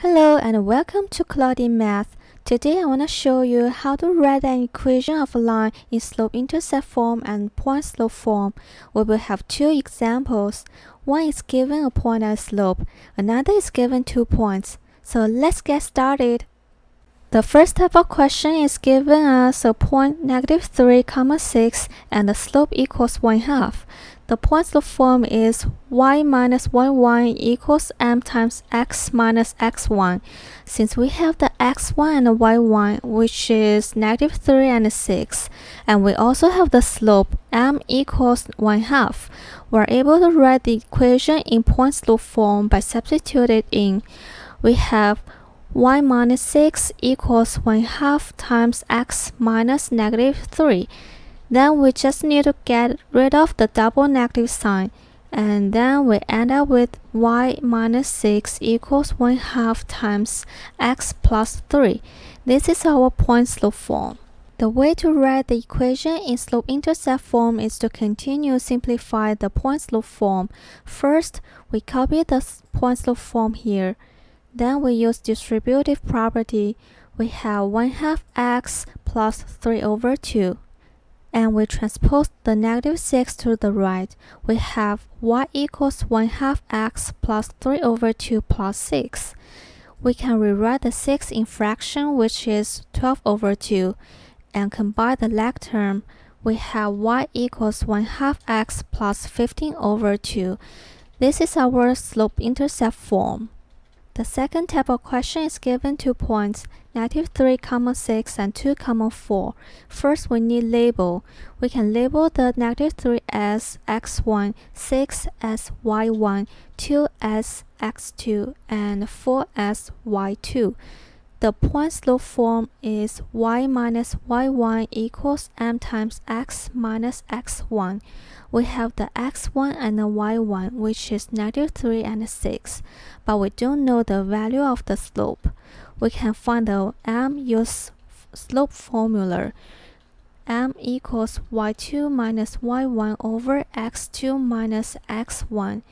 Hello and welcome to Claudine Math. Today I want to show you how to write an equation of a line in slope-intercept form and point-slope form. We will have two examples. One is given a point and a slope, another is given 2 points. So let's get started. The first type of question is given us a point -3, 6 and the slope equals 1/2. The point-slope form is y minus y1 equals m times x minus x1. Since we have the x1 and the y1, which is -3 and 6, and we also have the slope m equals 1/2, we're able to write the equation in point-slope form by substituting in. We have y minus 6 equals 1/2 times x minus -3. Then we just need to get rid of the double negative sign, and then we end up with y minus 6 equals 1/2 times x plus 3. This is our point-slope form. The way to write the equation in slope-intercept form is to continue simplify the point-slope form. First, we copy the point-slope form here. Then we use distributive property. We have 1/2 x plus 3/2. And we transpose the -6 to the right. We have y equals 1/2 x plus 3/2 plus 6. We can rewrite the 6 in fraction, which is 12/2. And combine the like term. We have y equals 1/2 x plus 15/2. This is our slope-intercept form. The second type of question is given 2 points, -3, 6 and 2, 4. First, we need label. We can label the -3 as x1, 6 as y1, 2 as x2, and 4 as y2. The point-slope form is y minus y1 equals m times x minus x1. We have the x1 and the y1, which is -3 and 6, but we don't know the value of the slope. We can find the m use slope formula. M equals y2 minus y1 over x2 minus x1.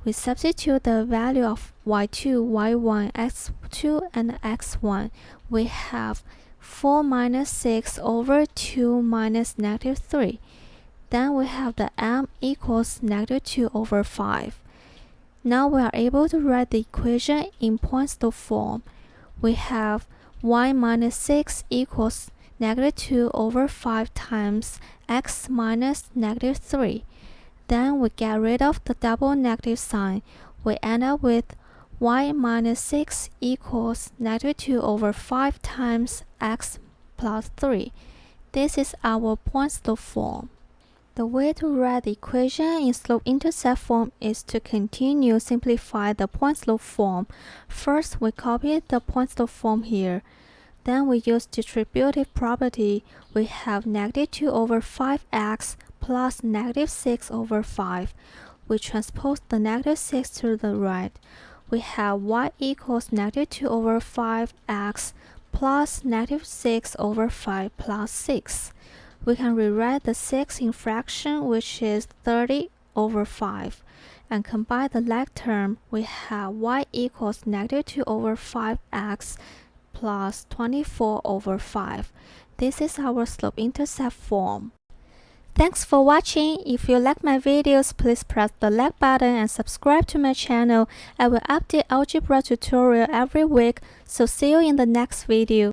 We substitute the value of y2, y1, x2, and x1. We have 4 minus 6 over 2 minus -3. Then we have the m equals -2/5. Now we are able to write the equation in point-slope form. We have y minus 6 equals -2/5 times x minus -3. Then we get rid of the double negative sign. We end up with y minus 6 equals -2/5 times x plus 3. This is our point-slope form. The way to write the equation in slope-intercept form is to continue simplify the point-slope form. First, we copy the point-slope form here. Then we use distributive property. We have -2/5x plus -6/5. We transpose the -6 to the right. We have y equals -2/5x plus -6/5 plus 6. We can rewrite the 6 in fraction, which is 30/5. And combine the like term. We have y equals -2/5x plus 24/5. This is our slope-intercept form. Thanks for watching. If you like my videos, please press the like button and subscribe to my channel. I will update algebra tutorial every week, so see you in the next video.